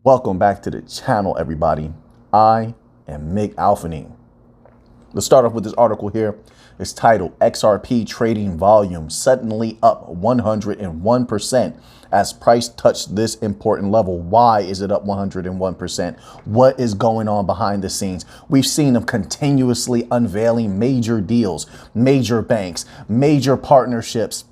Welcome back to the channel, everybody. I am Mig Alphaning. Let's start off with this article here. It's titled XRP Trading Volume Suddenly Up 101% as price touched this important level. Why is it up 101%? What is going on behind the scenes? We've seen them continuously unveiling major deals, major banks, major partnerships.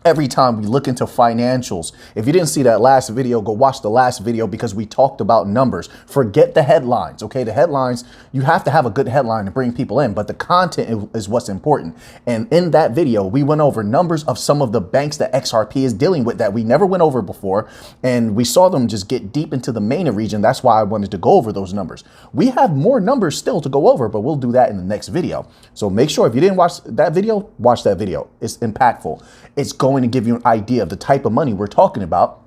Every time we look into financials, if you didn't see that last video, go watch the last video because we talked about numbers. Forget the headlines, okay? The headlines, you have to have a good headline to bring people in, but the content is what's important. And in that video, we went over numbers of some of the banks that XRP is dealing with that we never went over before. And we saw them just get deep into the MENA region. That's why I wanted to go over those numbers. We have more numbers still to go over, but we'll do that in the next video. So make sure if you didn't watch that video, watch that video. It's impactful. It's going to give you an idea of the type of money we're talking about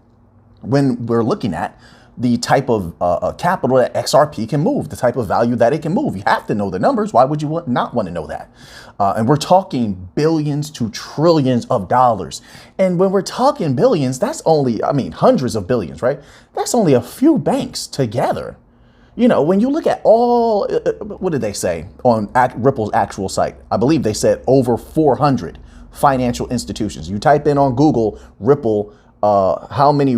when we're looking at the type of capital that XRP can move, the type of value that it can move. You have to know the numbers. Why would you not want to know that? And we're talking billions to trillions of dollars. And when we're talking billions, that's only, hundreds of billions, right? That's only a few banks together. You know, when you look at all, what did they say on Ripple's actual site? I believe they said over 400 financial institutions. You type in on Google Ripple, how many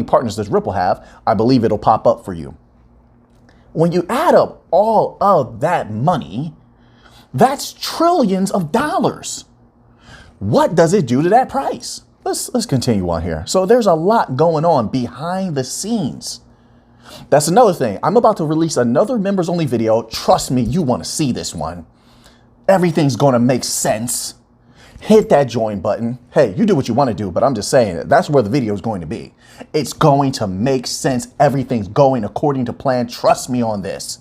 partners does Ripple have? I believe it'll pop up for you. When you add up all of that money, that's trillions of dollars. What does it do to that price? Let's continue on here. So there's a lot going on behind the scenes. That's another thing. I'm about to release another members only video. Trust me, you want to see this one. Everything's going to make sense. Hit that join button. Hey, you do what you want to do, but I'm just saying that's where the video is going to be. It's going to make sense. Everything's going according to plan. Trust me on this.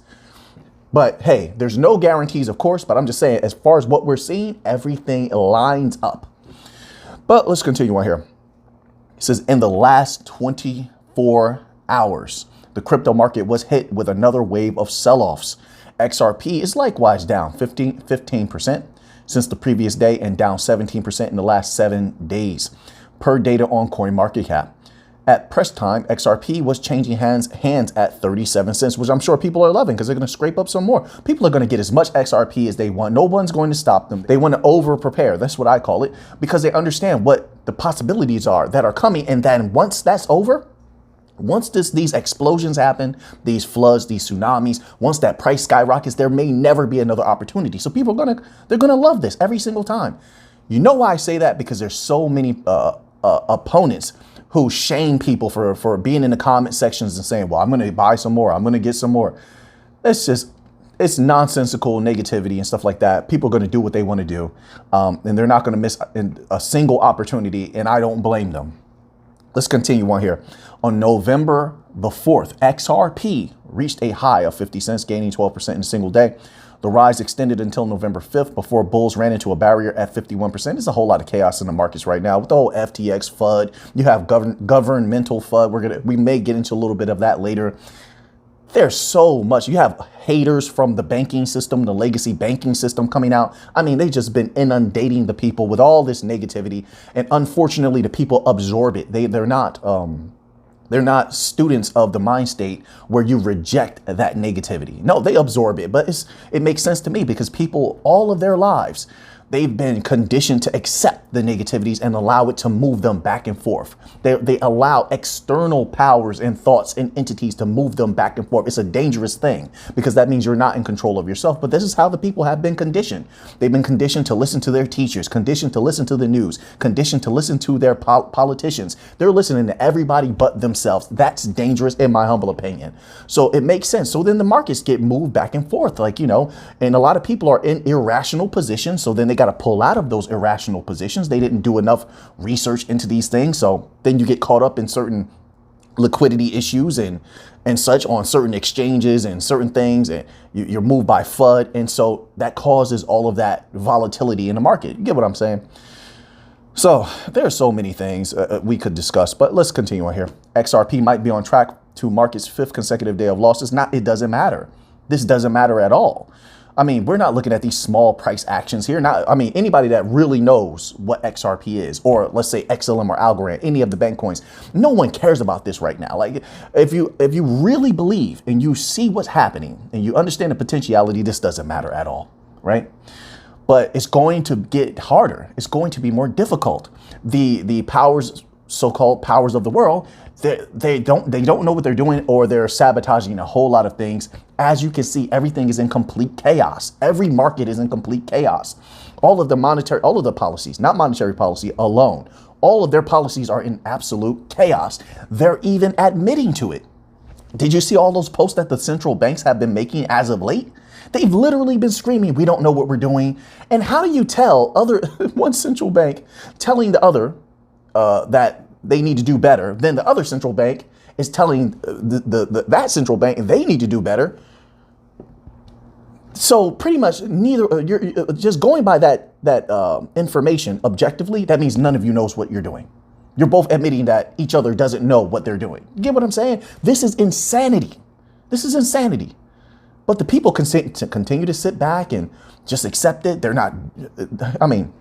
But hey, there's no guarantees, of course, but I'm just saying as far as what we're seeing, everything lines up. But let's continue on here. It says in the last 24 hours, the crypto market was hit with another wave of sell-offs. XRP is likewise down 15% since the previous day and down 17% in the last 7 days, per data on CoinMarketCap. At press time, XRP was changing hands at 37 cents, which I'm sure people are loving because they're going to scrape up some more. People are going to get as much XRP as they want. No one's going to stop them. They want to over-prepare. That's what I call it, because they understand what the possibilities are that are coming. And then once that's over, once these explosions happen, these floods, these tsunamis, once that price skyrockets, there may never be another opportunity. So people are they're gonna love this every single time. You know why I say that? Because there's so many opponents who shame people for being in the comment sections and saying, well, I'm gonna buy some more, I'm gonna get some more. It's nonsensical negativity and stuff like that. People are gonna do what they want to do, and they're not gonna miss a single opportunity, and I don't blame them. Let's continue on here. On November the 4th, XRP reached a high of 50 cents, gaining 12% in a single day. The rise extended until November 5th before bulls ran into a barrier at 51%. There's a whole lot of chaos in the markets right now with the whole FTX FUD. You have governmental FUD. We may get into a little bit of that later. There's so much. You have haters from the banking system, the legacy banking system coming out. They've just been inundating the people with all this negativity. And unfortunately, the people absorb it. They're not students of the mind state where you reject that negativity. No, they absorb it. But it makes sense to me because people all of their lives, they've been conditioned to accept the negativities and allow it to move them back and forth. They allow external powers and thoughts and entities to move them back and forth. It's a dangerous thing because that means you're not in control of yourself. But this is how the people have been conditioned. They've been conditioned to listen to their teachers, conditioned to listen to the news, conditioned to listen to their politicians. They're listening to everybody but themselves. That's dangerous in my humble opinion. So it makes sense. So then the markets get moved back and forth, and a lot of people are in irrational positions. So then they got to pull out of those irrational positions. They didn't do enough research into these things. So then you get caught up in certain liquidity issues and such on certain exchanges and certain things, and you're moved by FUD. And so that causes all of that volatility in the market. You get what I'm saying? So there are so many things we could discuss, but let's continue on here. XRP might be on track to mark its 5th consecutive day of losses. It doesn't matter. This doesn't matter at all. I mean, we're not looking at these small price actions here. Not, I mean, anybody that really knows what XRP is, or let's say XLM or Algorand, any of the bank coins, no one cares about this right now. Like, if you really believe and you see what's happening and you understand the potentiality, this doesn't matter at all, right? But it's going to get harder. It's going to be more difficult. The powers, so-called powers of the world, they don't know what they're doing, or they're sabotaging a whole lot of things. As you can see, everything is in complete chaos. Every market is in complete chaos. All of the policies, not monetary policy alone, all of their policies are in absolute chaos. They're even admitting to it. Did you see all those posts that the central banks have been making as of late? They've literally been screaming, we don't know what we're doing. And how do you tell one central bank telling the other that they need to do better, then the other central bank is telling that central bank they need to do better? So pretty much neither, you're just going by that information objectively. That means none of you knows what you're doing. You're both admitting that each other doesn't know what they're doing. You get what I'm saying? This is insanity. This is insanity. But the people continue to sit back and just accept it. They're not, I mean,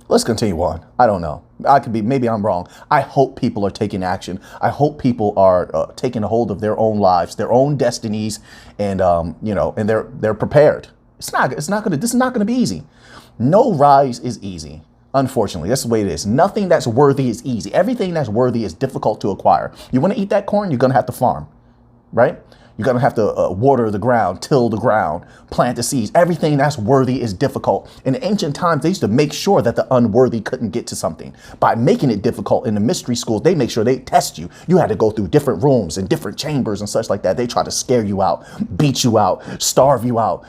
let's continue on. I don't know. Maybe I'm wrong. I hope people are taking action. I hope people are taking a hold of their own lives, their own destinies, and and they're prepared. This is not going to be easy. No rise is easy. Unfortunately, that's the way it is. Nothing that's worthy is easy. Everything that's worthy is difficult to acquire. You want to eat that corn, you're going to have to farm, right? You're going to have to water the ground, till the ground, plant the seeds. Everything that's worthy is difficult. In ancient times, they used to make sure that the unworthy couldn't get to something. By making it difficult in the mystery schools, they make sure they test you. You had to go through different rooms and different chambers and such like that. They try to scare you out, beat you out, starve you out,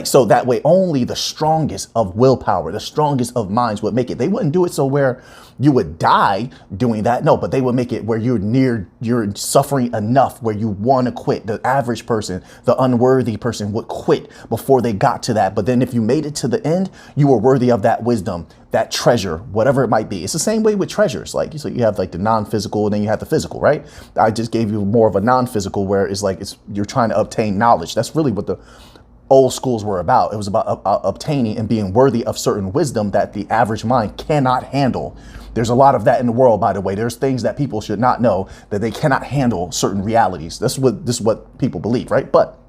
so that way only the strongest of willpower, the strongest of minds would make it. They wouldn't do it so where you would die doing that. No, but they would make it where you're suffering enough where you want to quit. The average person, the unworthy person would quit before they got to that. But then if you made it to the end, you were worthy of that wisdom, that treasure, whatever it might be. It's the same way with treasures. Like, so you have like the non-physical and then you have the physical, right? I just gave you more of a non-physical where it's like you're trying to obtain knowledge. That's really what the old schools were about. It was about obtaining and being worthy of certain wisdom that the average mind cannot handle. There's a lot of that in the world, by the way. There's things that people should not know, that they cannot handle certain realities. This is what people believe, right? But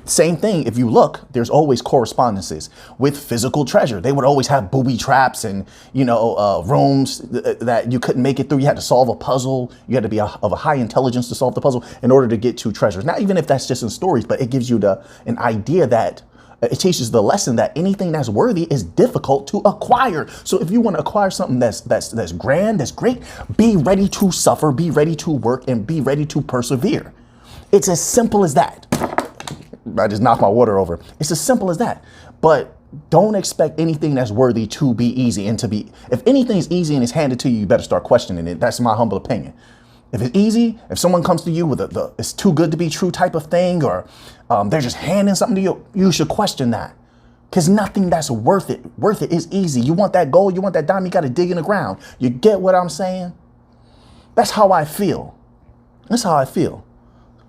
same thing, if you look, there's always correspondences with physical treasure. They would always have booby traps and, rooms that you couldn't make it through. You had to solve a puzzle. You had to be of a high intelligence to solve the puzzle in order to get to treasures. Not even if that's just in stories, but it gives you an idea that it teaches the lesson that anything that's worthy is difficult to acquire. So if you want to acquire something that's grand, that's great, be ready to suffer, be ready to work, and be ready to persevere. It's as simple as that. I just knocked my water over. It's as simple as that. But don't expect anything that's worthy to be easy and to be, if anything's easy and it's handed to you, you better start questioning it. That's my humble opinion. If it's easy, if someone comes to you with it's too good to be true type of thing, or they're just handing something to you, you should question that. Because nothing that's worth it is easy. You want that gold, you want that diamond, you got to dig in the ground. You get what I'm saying? That's how I feel. That's how I feel.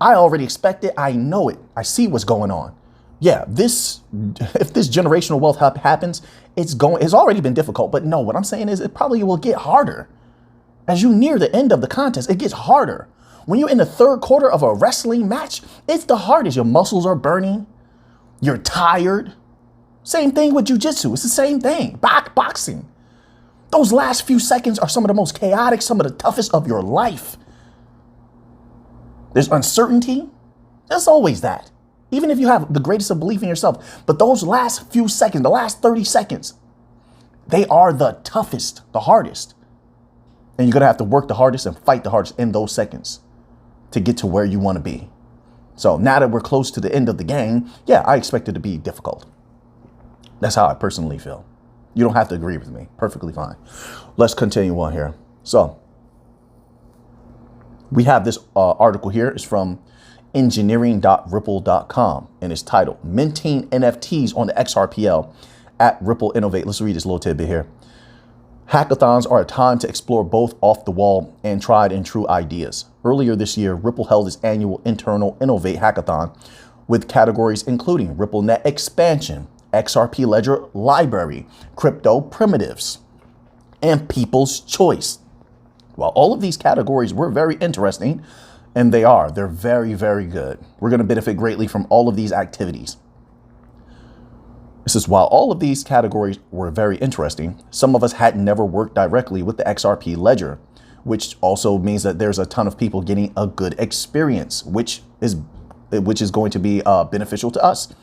I already expect it. I know it. I see what's going on. Yeah, if this generational wealth happens, it's already been difficult. But no, what I'm saying is it probably will get harder. As you near the end of the contest, it gets harder. When you're in the third quarter of a wrestling match, it's the hardest. Your muscles are burning. You're tired. Same thing with jiu-jitsu. It's the same thing. Boxing. Those last few seconds are some of the most chaotic, some of the toughest of your life. There's uncertainty. There's always that. Even if you have the greatest of belief in yourself. But those last few seconds, the last 30 seconds, they are the toughest, the hardest. And you're going to have to work the hardest and fight the hardest in those seconds to get to where you want to be. So now that we're close to the end of the game, yeah, I expect it to be difficult. That's how I personally feel. You don't have to agree with me. Perfectly fine. Let's continue on here. So we have this article here. It's from engineering.ripple.com and it's titled Minting NFTs on the XRPL at Ripple Innovate. Let's read this little tidbit here. Hackathons are a time to explore both off the wall and tried and true ideas. Earlier this year, Ripple held its annual internal Innovate Hackathon, with categories including RippleNet expansion, XRP Ledger library, crypto primitives, and people's choice. While all of these categories were very interesting, and they're very, very good. We're going to benefit greatly from all of these activities. This is while all of these categories were very interesting, some of us had never worked directly with the XRP Ledger, which also means that there's a ton of people getting a good experience, which is going to be beneficial to us.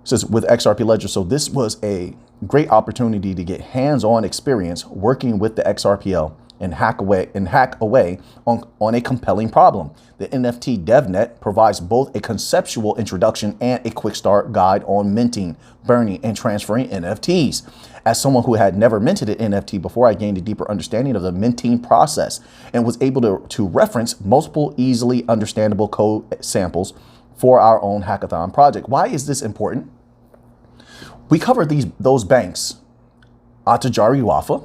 Says with XRP Ledger. So this was a great opportunity to get hands-on experience working with the XRPL and hack away on a compelling problem. The NFT DevNet provides both a conceptual introduction and a quick start guide on minting, burning, and transferring NFTs. As someone who had never minted an NFT before, I gained a deeper understanding of the minting process and was able to reference multiple easily understandable code samples for our own hackathon project. Why is this important? We covered those banks, Atajari Wafa.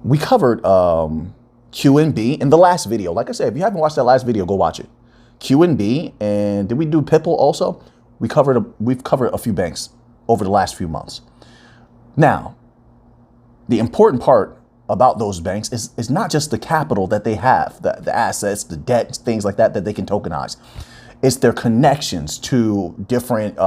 We covered QNB in the last video. Like I said, if you haven't watched that last video, go watch it. QNB, and did we do Pipple also? We've covered a few banks over the last few months. Now, the important part about those banks is not just the capital that they have, the assets, the debt, things like that they can tokenize. It's their connections to different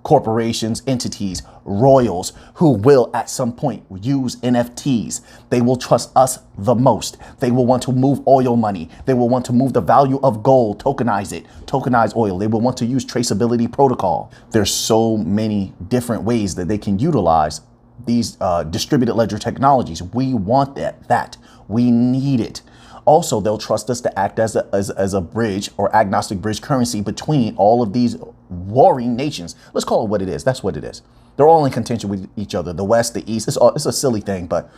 corporations, entities, royals who will at some point use NFTs. They will trust us the most. They will want to move oil money. They will want to move the value of gold, tokenize it, tokenize oil. They will want to use traceability protocol. There's so many different ways that they can utilize these distributed ledger technologies. We want that. We need it. Also, they'll trust us to act as a bridge or agnostic bridge currency between all of these warring nations. Let's call it what it is. That's what it is. They're all in contention with each other. The West, the East. It's a silly thing, but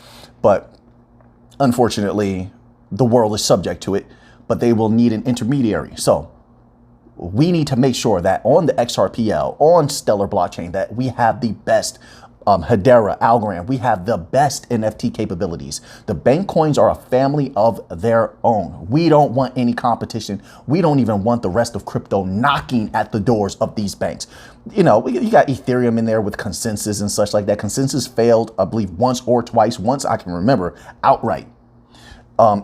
unfortunately, the world is subject to it. But they will need an intermediary. So we need to make sure that on the XRPL, on Stellar blockchain, that we have the best Hedera, Algorand, we have the best NFT capabilities. The bank coins are a family of their own. We don't want any competition. We don't even want the rest of crypto knocking at the doors of these banks. You know, you got Ethereum in there with Consensus and such like that. Consensus failed, I believe, once or twice. Once I can remember, outright.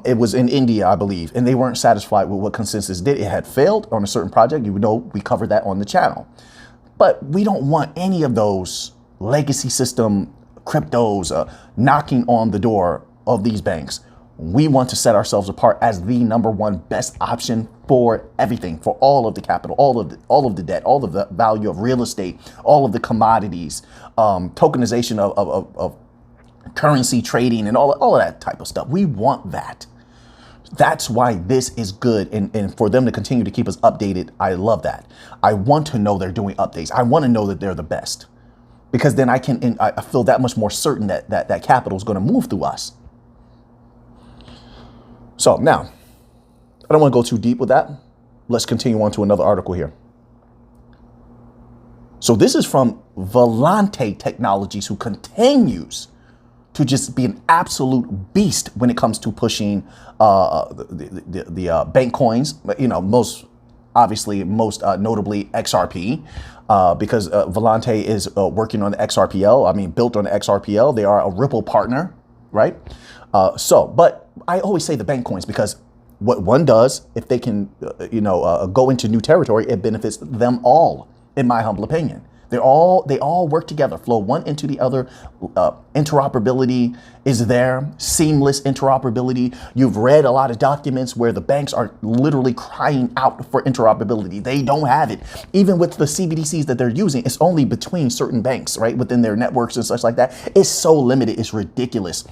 It was in India, I believe, and they weren't satisfied with what Consensus did. It had failed on a certain project. You know, we covered that on the channel. But we don't want any of those legacy system cryptos knocking on the door of these banks. We want to set ourselves apart as the #1 best option for everything, for all of the capital, all of the debt, all of the value of real estate, all of the commodities, tokenization of currency trading, and all of that type of stuff. We want that. That's why this is good, and for them to continue to keep us updated, I love that. I want to know they're doing updates. I want to know that they're the best. Because then I feel that much more certain that capital is going to move through us. So now, I don't want to go too deep with that. Let's continue on to another article here. So this is from Volante Technologies, who continues to just be an absolute beast when it comes to pushing the bank coins. You know, most notably XRP. Because Volante is working on the XRPL. I mean, built on the XRPL. They are a Ripple partner, right? But I always say the bank coins because what one does, if they can, go into new territory, it benefits them all, in my humble opinion. They all work together, flow one into the other. Interoperability is there, seamless interoperability. You've read a lot of documents where the banks are literally crying out for interoperability. They don't have it. Even with the CBDCs that they're using, it's only between certain banks, right? Within their networks and such like that. It's so limited, it's ridiculous.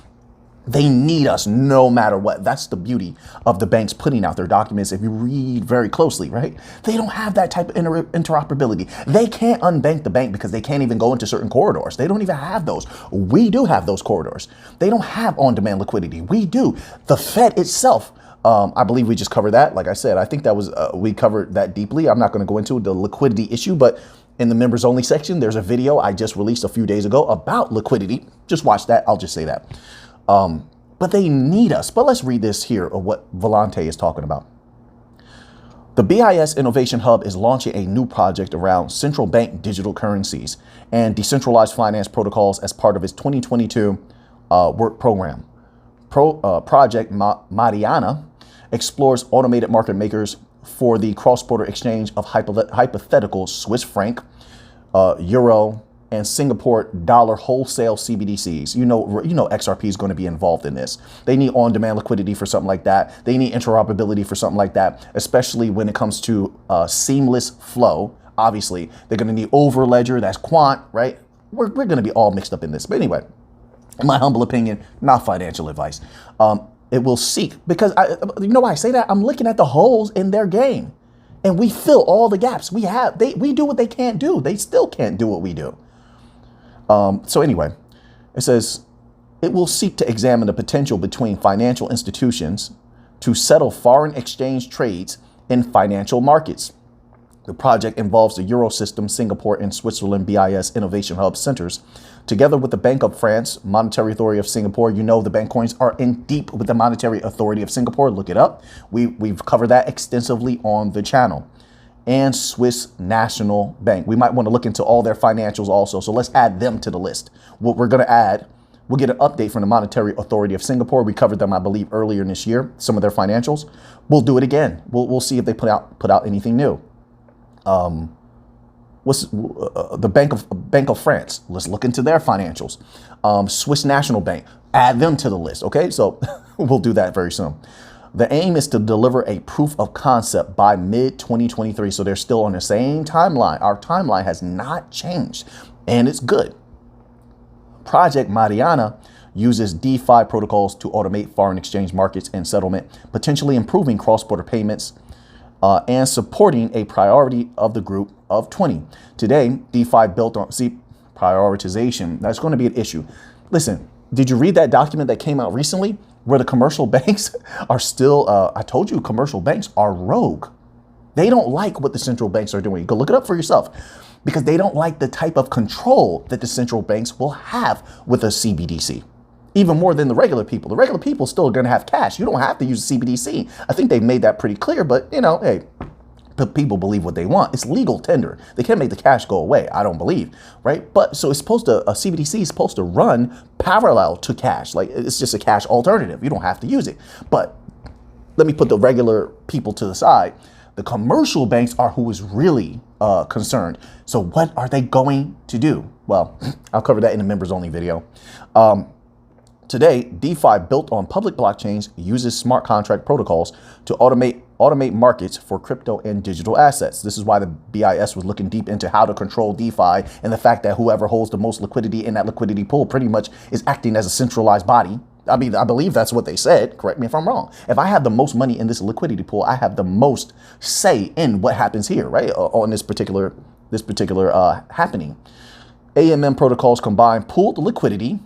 They need us no matter what. That's the beauty of the banks putting out their documents. If you read very closely, right? They don't have that type of interoperability. They can't unbank the bank because they can't even go into certain corridors. They don't even have those. We do have those corridors. They don't have on-demand liquidity. We do. The Fed itself, I believe we just covered that. Like I said, I think that was, we covered that deeply. I'm not going to go into the liquidity issue, but in the members only section, there's a video I just released a few days ago about liquidity. Just watch that. I'll just say that. But they need us. But let's read this here of what Volante is talking about. The BIS Innovation Hub is launching a new project around central bank digital currencies and decentralized finance protocols as part of its 2022 work program. Project Mariana explores automated market makers for the cross-border exchange of hypothetical Swiss franc, euro, and Singapore dollar wholesale CBDCs. You know XRP is going to be involved in this. They need on-demand liquidity for something like that. They need interoperability for something like that, especially when it comes to seamless flow. Obviously, they're going to need over ledger. That's Quant, right? We're going to be all mixed up in this. But anyway, in my humble opinion, not financial advice. It will seek, because you know why I say that? I'm looking at the holes in their game, and we fill all the gaps. We do what they can't do. They still can't do what we do. So anyway, it says it will seek to examine the potential between financial institutions to settle foreign exchange trades in financial markets. The project involves the Eurosystem, Singapore, and Switzerland BIS Innovation Hub centers, together with the Bank of France, Monetary Authority of Singapore. You know the bank coins are in deep with the Monetary Authority of Singapore. Look it up. We've covered that extensively on the channel. And Swiss National Bank. We might want to look into all their financials also. So let's add them to the list. What we're going to add, we'll get an update from the Monetary Authority of Singapore. We covered them, I believe, earlier in this year, some of their financials. We'll do it again. We'll see if they put out anything new. What's the Bank of France? Let's look into their financials. Swiss National Bank, add them to the list. Okay, so we'll do that very soon. The aim is to deliver a proof of concept by mid-2023. So they're still on the same timeline. Our timeline has not changed, and it's good. Project Mariana uses DeFi protocols to automate foreign exchange markets and settlement, potentially improving cross-border payments and supporting a priority of the group of 20. Today, DeFi built on, prioritization, that's going to be an issue. Listen, did you read that document that came out recently where the commercial banks are still, I told you commercial banks are rogue. They don't like what the central banks are doing. Go look it up for yourself, because they don't like the type of control that the central banks will have with a CBDC, even more than the regular people. The regular people still are going to have cash. You don't have to use a CBDC. I think they've made that pretty clear, but you know, hey, people believe what they want. It's legal tender. They can't make the cash go away, I don't believe, right? But so it's supposed to, a CBDC is supposed to run parallel to cash. Like it's just a cash alternative. You don't have to use it. But let me put the regular people to the side. The commercial banks are who is really concerned. So what are they going to do? Well, I'll cover that in the members only video. Today, DeFi built on public blockchains uses smart contract protocols to automate markets for crypto and digital assets. This is why the BIS was looking deep into how to control DeFi, and the fact that whoever holds the most liquidity in that liquidity pool pretty much is acting as a centralized body. I mean, I believe that's what they said. Correct me if I'm wrong. If I have the most money in this liquidity pool, I have the most say in what happens here, right? On this particular happening. AMM protocols combine pooled liquidity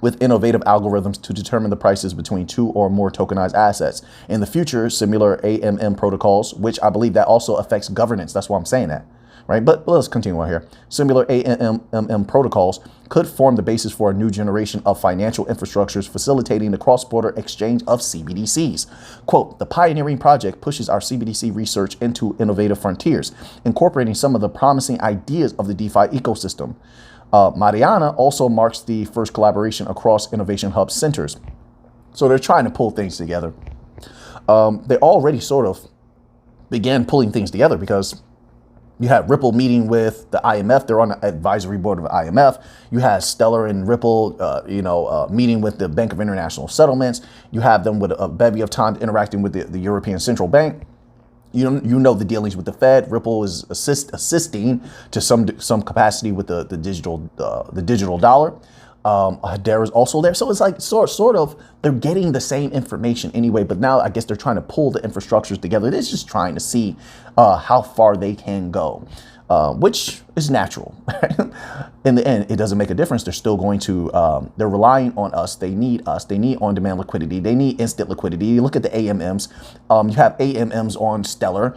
with innovative algorithms to determine the prices between two or more tokenized assets. In the future, similar AMM protocols, which I believe that also affects governance. That's why I'm saying that, right? But let's continue on here. Similar AMM protocols could form the basis for a new generation of financial infrastructures facilitating the cross-border exchange of CBDCs. Quote, the pioneering project pushes our CBDC research into innovative frontiers, incorporating some of the promising ideas of the DeFi ecosystem. Mariana also marks the first collaboration across Innovation Hub centers. So they're trying to pull things together. They already sort of began pulling things together, because you had Ripple meeting with the IMF. They're on the advisory board of the IMF. You had Stellar and Ripple, meeting with the Bank of International Settlements. You have them with a bevy of time interacting with the European Central Bank. You know the dealings with the Fed. Ripple is assisting to some capacity with the digital dollar. Hedera is also there, so it's like sort of they're getting the same information anyway. But now I guess they're trying to pull the infrastructures together. They're just trying to see how far they can go, which is natural. In the end, it doesn't make a difference. They're still going to, they're relying on us. They need us. They need on-demand liquidity. They need instant liquidity. You look at the AMMs. You have AMMs on Stellar,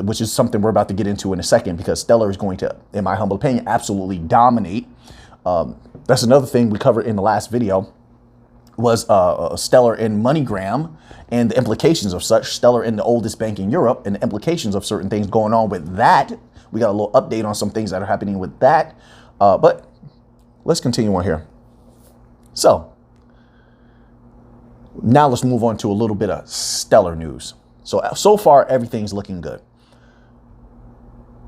which is something we're about to get into in a second, because Stellar is going to, in my humble opinion, absolutely dominate. That's another thing we covered in the last video. was Stellar in MoneyGram and the implications of such, Stellar in the oldest bank in Europe and the implications of certain things going on with that. We got a little update on some things that are happening with that. But let's continue on here. So now let's move on to a little bit of Stellar news. So far, everything's looking good.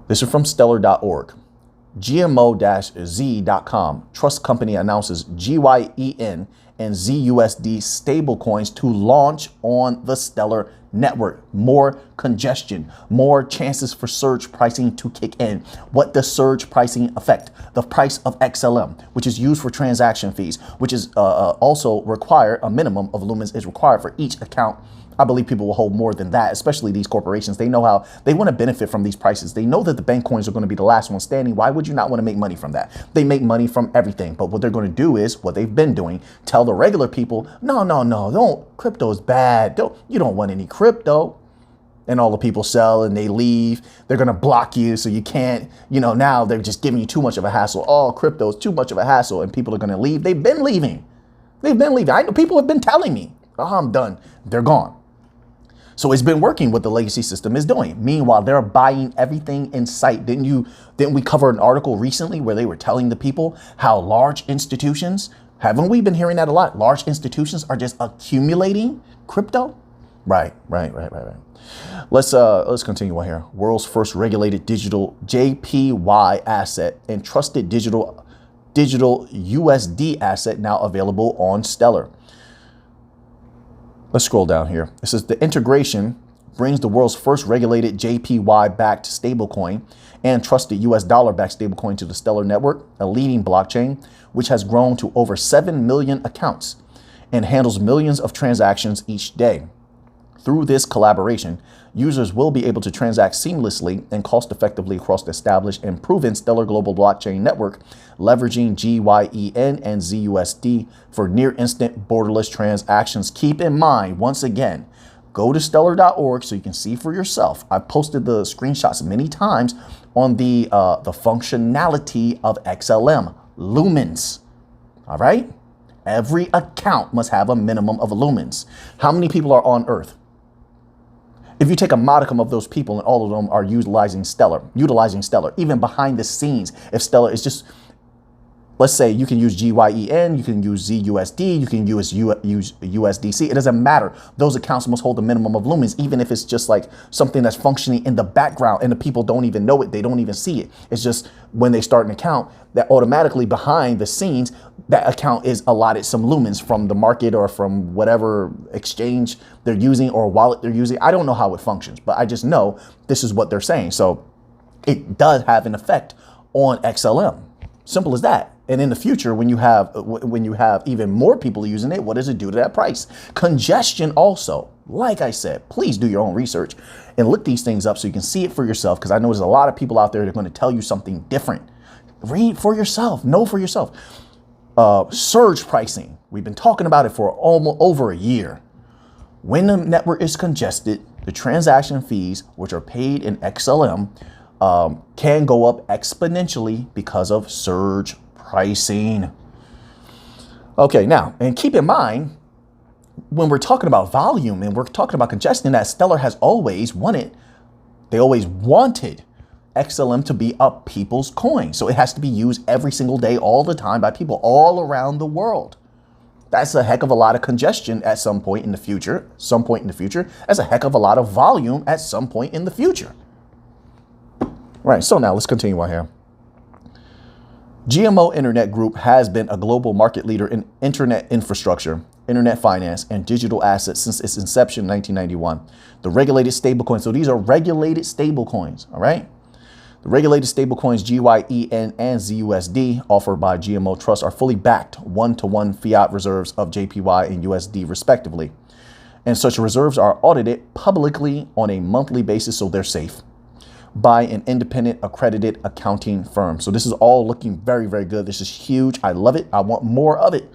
This is from stellar.org. GMO-Z.com. Trust company announces GYEN and ZUSD stablecoins to launch on the Stellar network. More congestion, more chances for surge pricing to kick in. What does surge pricing affect? The price of XLM, which is used for transaction fees, which is also require a minimum of lumens is required for each account. I believe people will hold more than that, especially these corporations. They know how they want to benefit from these prices. They know that the bank coins are going to be the last one standing. Why would you not want to make money from that? They make money from everything. But what they're going to do is what they've been doing. Tell the regular people, no, don't. Crypto's bad. You don't want any crypto. And all the people sell and they leave. They're going to block you so you can't, now they're just giving you too much of a hassle. Oh, crypto's too much of a hassle and people are going to leave. They've been leaving. I know people have been telling me, oh, I'm done. They're gone. So it's been working what the legacy system is doing. Meanwhile, they're buying everything in sight. Didn't we cover an article recently where they were telling the people how large institutions, haven't we been hearing that a lot? Large institutions are just accumulating crypto? Right. Let's continue on here. World's first regulated digital JPY asset and trusted digital USD asset now available on Stellar. Let's scroll down here. It says the integration brings the world's first regulated JPY-backed stablecoin and trusted US dollar-backed stablecoin to the Stellar network, a leading blockchain, which has grown to over 7 million accounts and handles millions of transactions each day. Through this collaboration, users will be able to transact seamlessly and cost-effectively across the established and proven Stellar Global Blockchain Network, leveraging GYEN and ZUSD for near-instant borderless transactions. Keep in mind, once again, go to stellar.org so you can see for yourself. I've posted the screenshots many times on the functionality of XLM, lumens, all right? Every account must have a minimum of lumens. How many people are on Earth? If you take a modicum of those people and all of them are utilizing Stellar, even behind the scenes, if Stellar is just, let's say you can use GYEN, you can use ZUSD, you can use USDC. It doesn't matter. Those accounts must hold a minimum of lumens, even if it's just like something that's functioning in the background and the people don't even know it. They don't even see it. It's just when they start an account that automatically behind the scenes, that account is allotted some lumens from the market or from whatever exchange they're using or wallet they're using. I don't know how it functions, but I just know this is what they're saying. So it does have an effect on XLM. Simple as that. And in the future, when you have even more people using it, what does it do to that price? Congestion also. Like I said, please do your own research and look these things up so you can see it for yourself, because I know there's a lot of people out there that are going to tell you something different. Read for yourself. Know for yourself. Surge pricing. We've been talking about it for almost over a year. When the network is congested, the transaction fees, which are paid in XLM, can go up exponentially because of surge pricing. Okay, now, and keep in mind, when we're talking about volume and we're talking about congestion, that Stellar has always wanted, they always wanted XLM to be a people's coin. So it has to be used every single day, all the time by people all around the world. That's a heck of a lot of congestion at some point in the future. That's a heck of a lot of volume at some point in the future. Right, so now let's continue on here. GMO Internet Group has been a global market leader in internet infrastructure, internet finance, and digital assets since its inception in 1991. The regulated stablecoins, so these are regulated stablecoins, all right? The regulated stablecoins GYEN and ZUSD offered by GMO Trust are fully backed one-to-one fiat reserves of JPY and USD respectively. And such reserves are audited publicly on a monthly basis, so they're safe, by an independent accredited accounting firm. So this is all looking very, very good. This is huge. I love it. I want more of it.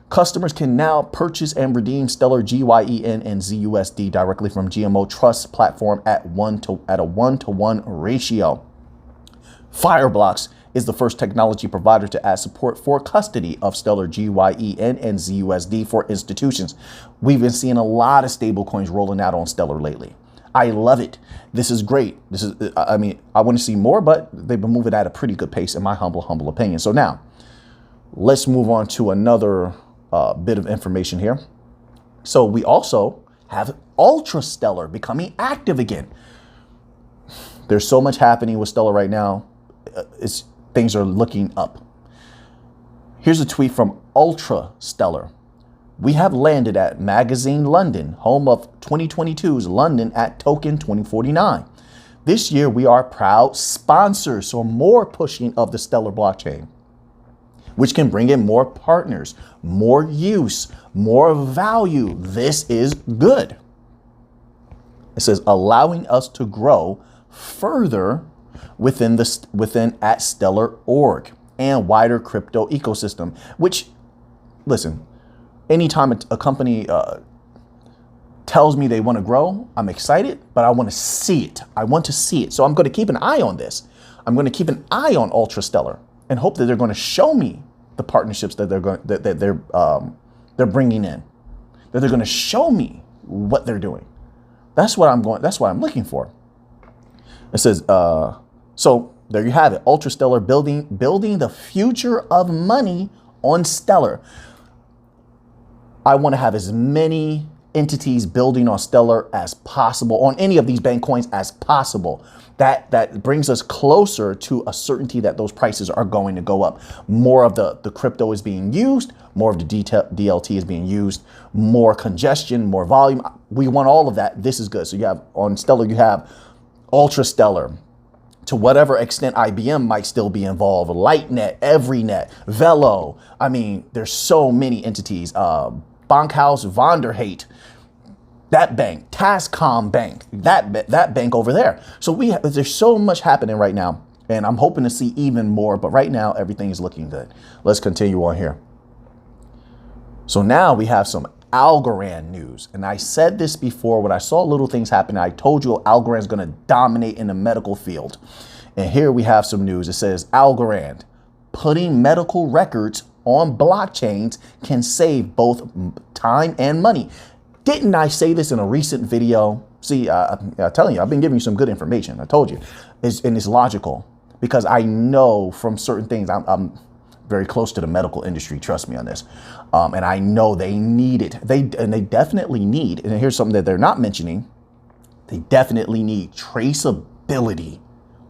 Customers can now purchase and redeem Stellar GYEN and ZUSD directly from GMO Trust platform at a one-to-one ratio. Fireblocks is the first technology provider to add support for custody of Stellar GYEN and ZUSD for institutions. We've been seeing a lot of stablecoins rolling out on Stellar lately. I love it. This is great. I want to see more, but they've been moving at a pretty good pace in my humble opinion. So now let's move on to another bit of information here. So we also have Ultra Stellar becoming active again. There's so much happening with Stellar right now. Things are looking up. Here's a tweet from Ultra Stellar. We have landed at Magazine London, home of 2022's London at Token 2049. This year, we are proud sponsors, so more pushing of the Stellar blockchain, which can bring in more partners, more use, more value. This is good. It says allowing us to grow further within at Stellar.org and wider crypto ecosystem, which, listen, anytime a company tells me they want to grow, I'm excited, but I want to see it. I want to see it. So I'm going to keep an eye on this. I'm going to keep an eye on Ultra Stellar and hope that they're going to show me the partnerships that they're bringing in, that they're going to show me what they're doing. That's what I'm looking for. It says, so there you have it. Ultra Stellar building the future of money on Stellar. I want to have as many entities building on Stellar as possible, on any of these bank coins as possible. That brings us closer to a certainty that those prices are going to go up. More of the crypto is being used, more of the DLT is being used, more congestion, more volume. We want all of that. This is good. So you have on Stellar, you have Ultra Stellar. To whatever extent IBM might still be involved, Lightnet, Everynet, Velo. I mean, there's so many entities. Bankhaus Vonderhate, that bank, Tascom Bank, that bank over there. So there's so much happening right now, and I'm hoping to see even more. But right now, everything is looking good. Let's continue on here. So now we have some Algorand news, and I said this before when I saw little things happen. I told you Algorand is going to dominate in the medical field, and here we have some news. It says Algorand putting medical records on blockchains can save both time and money. Didn't I say this in a recent video? See, I'm telling you, I've been giving you some good information. I told you, and it's logical because I know from certain things. I'm very close to the medical industry. Trust me on this. And I know they need it. They definitely need, and here's something that they're not mentioning. They definitely need traceability.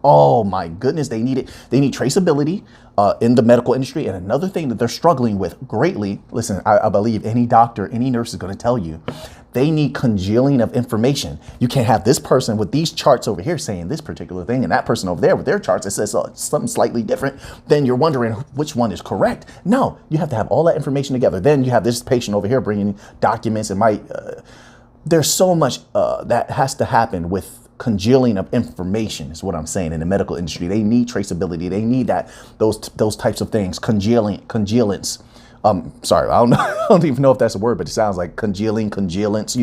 Oh my goodness, they need it. They need traceability in the medical industry. And another thing that they're struggling with greatly, listen, I believe any doctor, any nurse is going to tell you, they need congealing of information. You can't have this person with these charts over here saying this particular thing and that person over there with their charts that says something slightly different. Then you're wondering which one is correct. No, you have to have all that information together. Then you have this patient over here bringing documents and there's so much that has to happen with congealing of information is what I'm saying in the medical industry. They need traceability. They need those types of things. Congealance. Sorry, I don't even know if that's a word, but it sounds like congealance,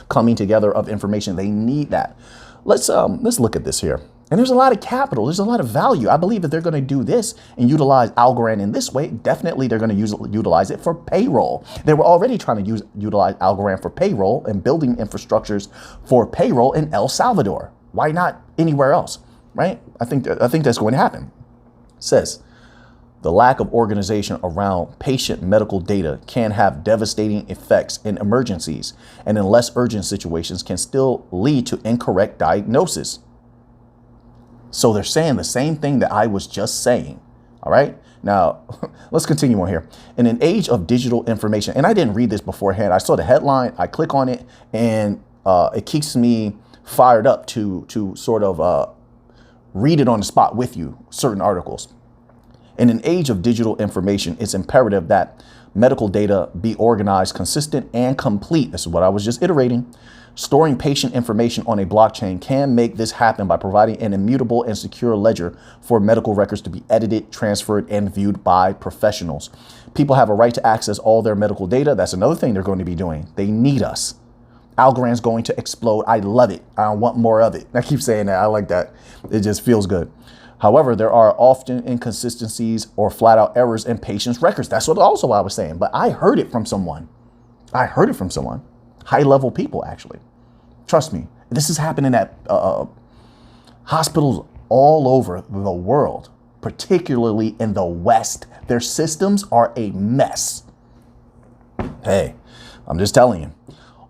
coming together of information. They need that. Let's look at this here. And there's a lot of capital. There's a lot of value. I believe that they're going to do this and utilize Algorand in this way. Definitely, they're going to utilize it for payroll. They were already trying to utilize Algorand for payroll and building infrastructures for payroll in El Salvador. Why not anywhere else, right? I think that's going to happen. It says, the lack of organization around patient medical data can have devastating effects in emergencies and in less urgent situations can still lead to incorrect diagnosis. So they're saying the same thing that I was just saying. All right. Now, let's continue on here. In an age of digital information, and I didn't read this beforehand. I saw the headline. I click on it and it keeps me fired up to sort of read it on the spot with you, certain articles. In an age of digital information, it's imperative that medical data be organized, consistent, and complete. This is what I was just iterating. Storing patient information on a blockchain can make this happen by providing an immutable and secure ledger for medical records to be edited, transferred, and viewed by professionals. People have a right to access all their medical data. That's another thing they're going to be doing. They need us. Algorand's going to explode. I love it. I want more of it. I keep saying that. I like that. It just feels good. However, there are often inconsistencies or flat out errors in patients' records. That's what also I was saying, but I heard it from someone. High level people, actually. Trust me, this is happening at hospitals all over the world, particularly in the West. Their systems are a mess. Hey, I'm just telling you.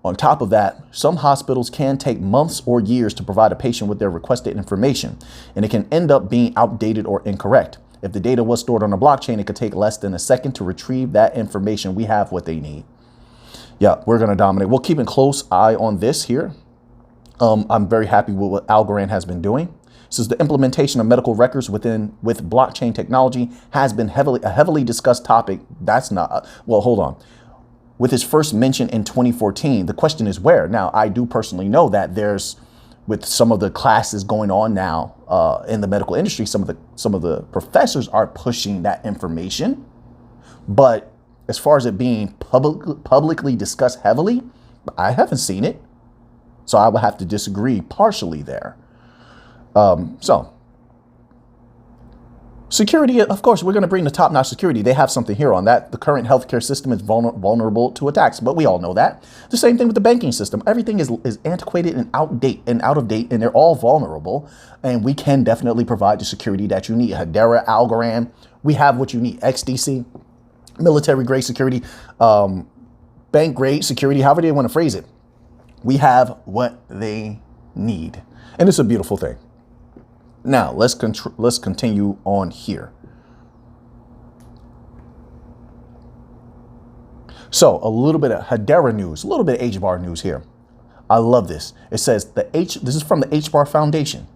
On top of that, some hospitals can take months or years to provide a patient with their requested information, and it can end up being outdated or incorrect. If the data was stored on a blockchain, it could take less than a second to retrieve that information. We have what they need. Yeah, we're going to dominate. We'll keep a close eye on this here. I'm very happy with what Algorand has been doing. Since the implementation of medical records with blockchain technology has been a heavily discussed topic. That's not, well, hold on. With his first mention in 2014, the question is where? Now, I do personally know that there's, with some of the classes going on now in the medical industry, some of the professors are pushing that information. But as far as it being publicly discussed heavily, I haven't seen it. So I would have to disagree partially there. Security, of course, we're going to bring the top-notch security. They have something here on that. The current healthcare system is vulnerable to attacks, but we all know that. The same thing with the banking system. Everything is antiquated and out of date, and they're all vulnerable. And we can definitely provide the security that you need. Hedera, Algorand, we have what you need. XDC, military-grade security, bank-grade security, however they want to phrase it. We have what they need, and it's a beautiful thing. Now, let's continue on here. So a little bit of Hedera news, a little bit of HBAR news here. I love this. It says this is from the HBAR Foundation.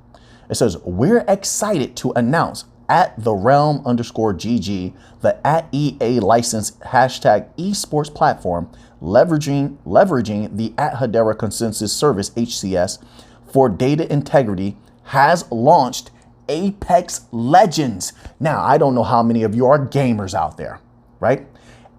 It says, we're excited to announce at the realm_GG, the @EA licensed #esports platform, leveraging the @Hedera consensus service HCS for data integrity, has launched Apex Legends. Now, I don't know how many of you are gamers out there, right?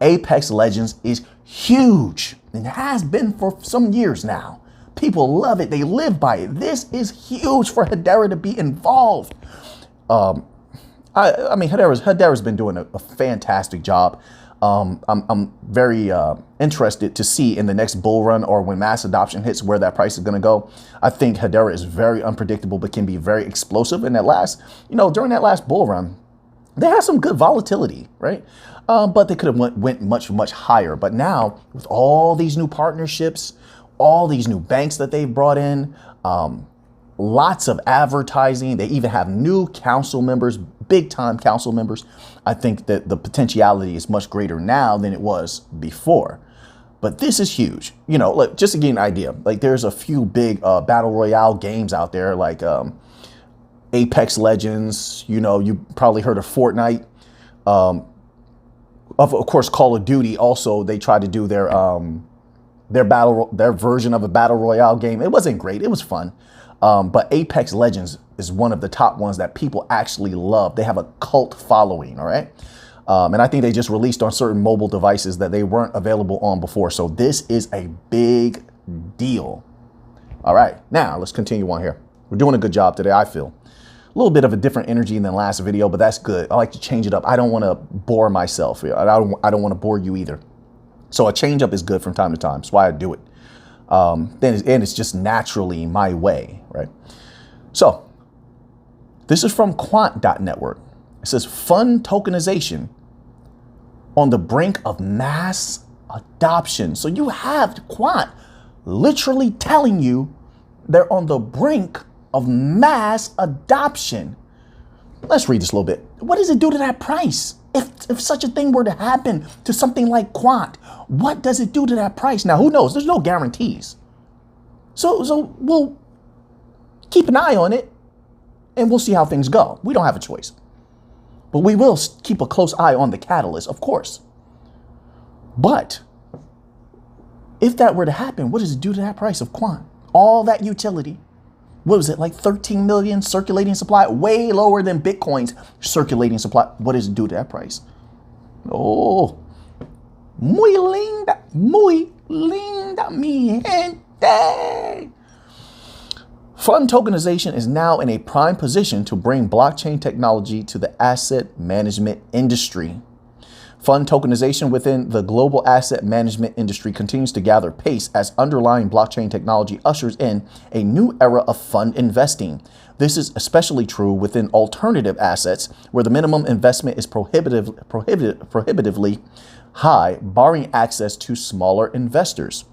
Apex Legends is huge and has been for some years now. People love it. They live by it. This is huge for Hedera to be involved. I mean, Hedera's been doing a fantastic job. I'm very interested to see in the next bull run or when mass adoption hits where that price is going to go. I think Hedera is very unpredictable, but can be very explosive. And during that last bull run, they had some good volatility, right? But they could have went much higher. But now with all these new partnerships, all these new banks that they've brought in, lots of advertising. They even have new council members, big time council members. I think that the potentiality is much greater now than it was before. But this is huge. Like, just to get an idea, like there's a few big battle royale games out there, like Apex Legends. You probably heard of Fortnite. Of course, Call of Duty. Also, they tried to do their version of a battle royale game. It wasn't great. It was fun. But Apex Legends is one of the top ones that people actually love. They have a cult following, all right? And I think they just released on certain mobile devices that they weren't available on before. So this is a big deal. All right, now let's continue on here. We're doing a good job today, I feel. A little bit of a different energy than last video, but that's good. I like to change it up. I don't want to bore myself. I don't want to bore you either. So a change up is good from time to time. That's why I do it. And it's just naturally my way, right? So this is from Quant.network. It says fund tokenization on the brink of mass adoption. So you have Quant literally telling you they're on the brink of mass adoption. Let's read this a little bit. What does it do to that price? If such a thing were to happen to something like Quant, what does it do to that price? Now, who knows? There's no guarantees. So we'll keep an eye on it and we'll see how things go. We don't have a choice. But we will keep a close eye on the catalyst, of course. But if that were to happen, what does it do to that price of Quant? All that utility. What was it, like 13 million circulating supply? Way lower than Bitcoin's circulating supply. What does it do to that price? Oh, muy linda, mi gente. Fund tokenization is now in a prime position to bring blockchain technology to the asset management industry. Fund tokenization within the global asset management industry continues to gather pace as underlying blockchain technology ushers in a new era of fund investing. This is especially true within alternative assets, where the minimum investment is prohibitively high, barring access to smaller investors.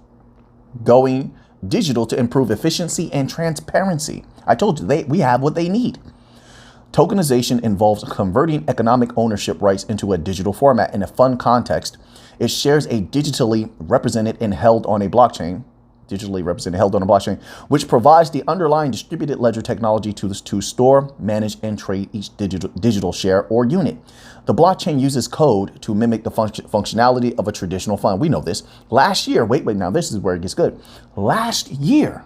Going digital to improve efficiency and transparency. I told you, we have what they need. Tokenization involves converting economic ownership rights into a digital format. In a fund context, it shares a digitally represented and held on a blockchain, which provides the underlying distributed ledger technology to store, manage, and trade each digital share or unit. The blockchain uses code to mimic the functionality of a traditional fund. We know this. Last year, wait, now this is where it gets good. Last year,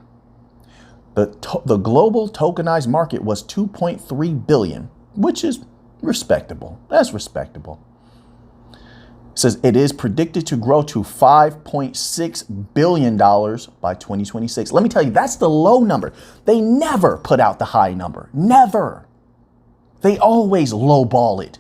the global tokenized market was 2.3 billion, which is respectable. That's respectable. It says it is predicted to grow to $5.6 billion by 2026. Let me tell you, that's the low number. They never put out the high number. Never. They always lowball it.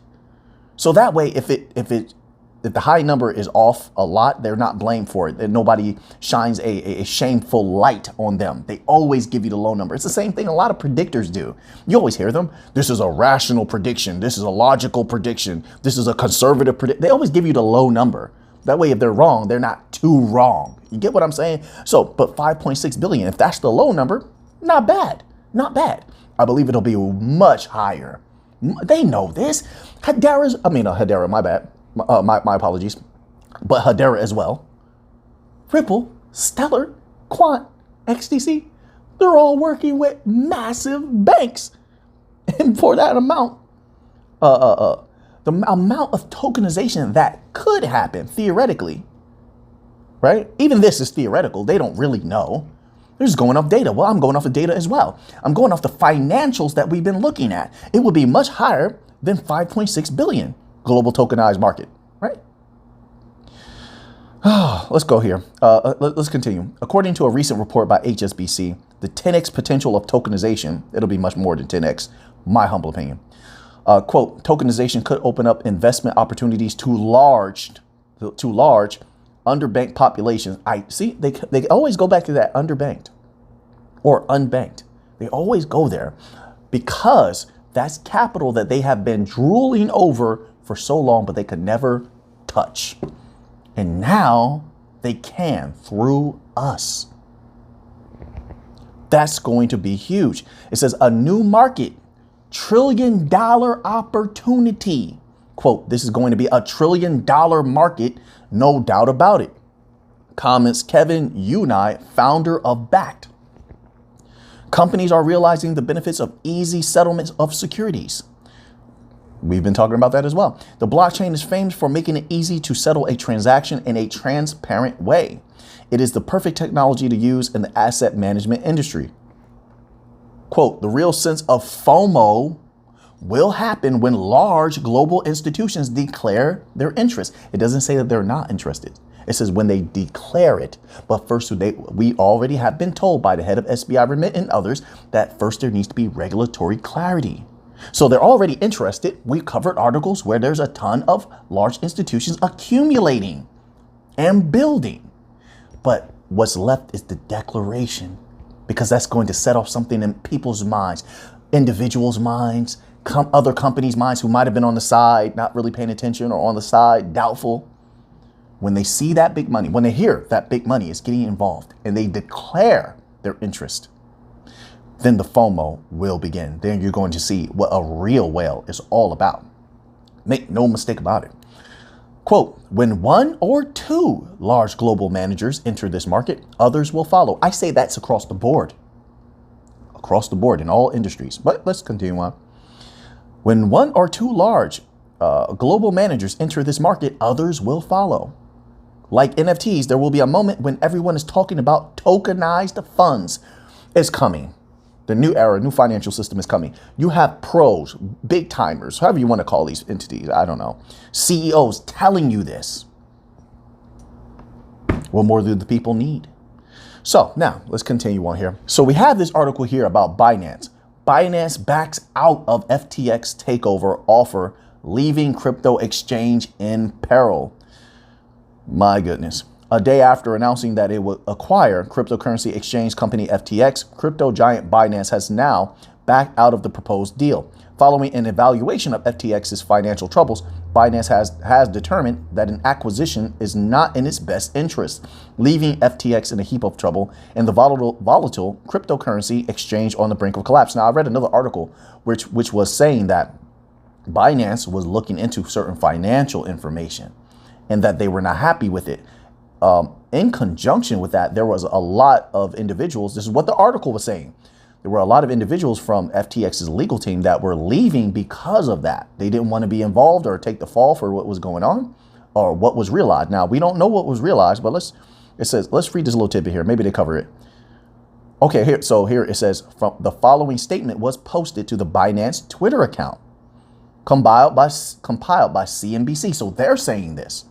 So that way, if the high number is off a lot, they're not blamed for it. And nobody shines a shameful light on them. They always give you the low number. It's the same thing a lot of predictors do. You always hear them. This is a rational prediction. This is a logical prediction. This is a conservative prediction. They always give you the low number. That way, if they're wrong, they're not too wrong. You get what I'm saying? So, but 5.6 billion, if that's the low number, not bad. Not bad. I believe it'll be much higher. They know this. Hedera, my bad. My apologies, but Hedera as well. Ripple, Stellar, Quant, XDC, they're all working with massive banks. And for that amount, the amount of tokenization that could happen theoretically, right? Even this is theoretical. They don't really know. They're just going off data. Well, I'm going off of data as well. I'm going off the financials that we've been looking at. It would be much higher than 5.6 billion. Global tokenized market, right? Let's go here. Let's continue. According to a recent report by HSBC, the 10x potential of tokenization, it'll be much more than 10x, my humble opinion. Quote, tokenization could open up investment opportunities to large underbanked populations. They always go back to that underbanked or unbanked. They always go there because that's capital that they have been drooling over for so long, but they could never touch. And now they can through us. That's going to be huge. It says a new market, $1 trillion opportunity. Quote, this is going to be a $1 trillion market, no doubt about it. Comments Kevin Unai, founder of Backed. Companies are realizing the benefits of easy settlements of securities. We've been talking about that as well. The blockchain is famous for making it easy to settle a transaction in a transparent way. It is the perfect technology to use in the asset management industry. Quote, the real sense of FOMO will happen when large global institutions declare their interest. It doesn't say that they're not interested. It says when they declare it. But first, we already have been told by the head of SBI Remit and others that first there needs to be regulatory clarity. So they're already interested. We've covered articles where there's a ton of large institutions accumulating and building. But what's left is the declaration, because that's going to set off something in people's minds, individuals' minds, other companies' minds who might have been on the side, not really paying attention, or on the side, doubtful. When they see that big money, when they hear that big money is getting involved and they declare their interest, then the FOMO will begin. Then you're going to see what a real whale is all about. Make no mistake about it. Quote, when one or two large global managers enter this market, others will follow. I say that's across the board in all industries. But let's continue on. When one or two large global managers enter this market, others will follow. Like NFTs, there will be a moment when everyone is talking about tokenized funds. It's coming. The new era, new financial system is coming. You have pros, big timers, however you want to call these entities. I don't know. CEOs telling you this. What more do the people need? So now let's continue on here. So we have this article here about Binance. Binance backs out of FTX takeover offer, leaving crypto exchange in peril. My goodness. A day after announcing that it would acquire cryptocurrency exchange company FTX, crypto giant Binance has now backed out of the proposed deal. Following an evaluation of FTX's financial troubles, Binance has determined that an acquisition is not in its best interest, leaving FTX in a heap of trouble and the volatile cryptocurrency exchange on the brink of collapse. Now, I read another article which was saying that Binance was looking into certain financial information and that they were not happy with it. In conjunction with that, there was a lot of individuals. This is what the article was saying. There were a lot of individuals from FTX's legal team that were leaving because of that. They didn't want to be involved or take the fall for what was going on or what was realized. Now, we don't know what was realized, but let's read this little tidbit here. Maybe they cover it. Okay, here it says, from the following statement was posted to the Binance Twitter account, compiled by CNBC. So they're saying this.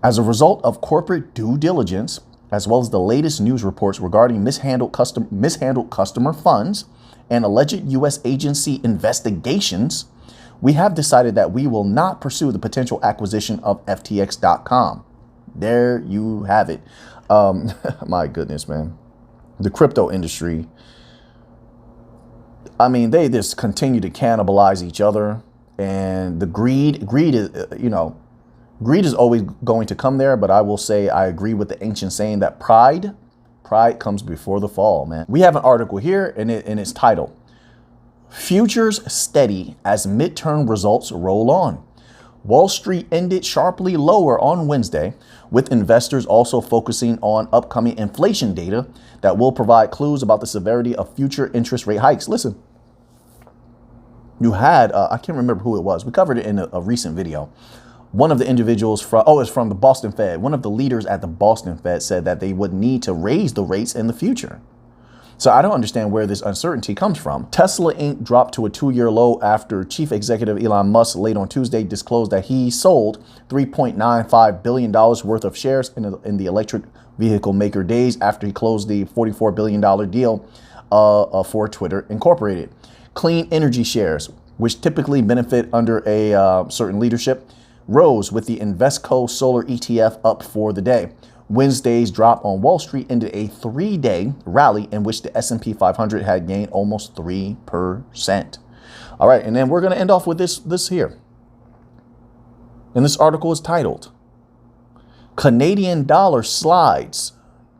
As a result of corporate due diligence, as well as the latest news reports regarding mishandled customer funds and alleged U.S. agency investigations, we have decided that we will not pursue the potential acquisition of FTX.com. There you have it. My goodness, man. The crypto industry, I mean, they just continue to cannibalize each other, and the greed is, greed is always going to come there, but I will say I agree with the ancient saying that pride comes before the fall, man. We have an article here and it's titled, Futures Steady as Midterm Results Roll On. Wall Street ended sharply lower on Wednesday, with investors also focusing on upcoming inflation data that will provide clues about the severity of future interest rate hikes. Listen, you had, I can't remember who it was. We covered it in a recent video. One of the individuals it's from the Boston Fed. One of the leaders at the Boston Fed said that they would need to raise the rates in the future. So I don't understand where this uncertainty comes from. Tesla Inc. dropped to a 2-year low after chief executive Elon Musk late on Tuesday disclosed that he sold $3.95 billion worth of shares in the electric vehicle maker days after he closed the $44 billion deal for Twitter Incorporated. Clean energy shares, which typically benefit under a certain leadership, rose with the Invesco Solar ETF up for the day. Wednesday's drop on Wall Street ended a 3-day rally in which the S&P 500 had gained almost 3%. All right, and then we're going to end off with this here. And this article is titled, Canadian Dollar Slides,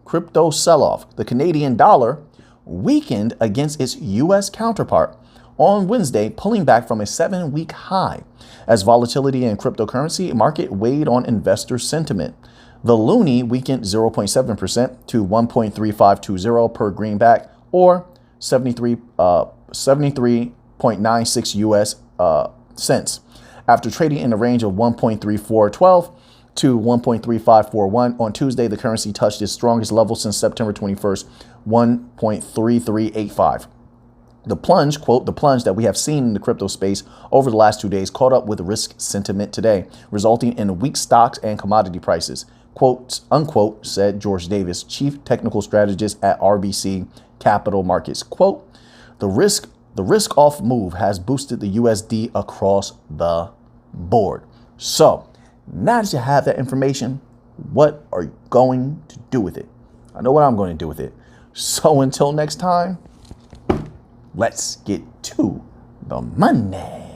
Crypto Sell-Off. The Canadian dollar weakened against its U.S. counterpart on Wednesday, pulling back from a 7-week high as volatility in cryptocurrency market weighed on investor sentiment. The loonie weakened 0.7% to 1.3520 per greenback, or 73.96 US cents, after trading in the range of 1.3412 to 1.3541 on Tuesday. The currency touched its strongest level since September 21st, 1.3385. The plunge, quote, the plunge that we have seen in the crypto space over the last 2 days caught up with risk sentiment today, resulting in weak stocks and commodity prices, quote, unquote, said George Davis, chief technical strategist at RBC Capital Markets. Quote, the risk off move has boosted the USD across the board. So now that you have that information, what are you going to do with it? I know what I'm going to do with it. So until next time, let's get to the money.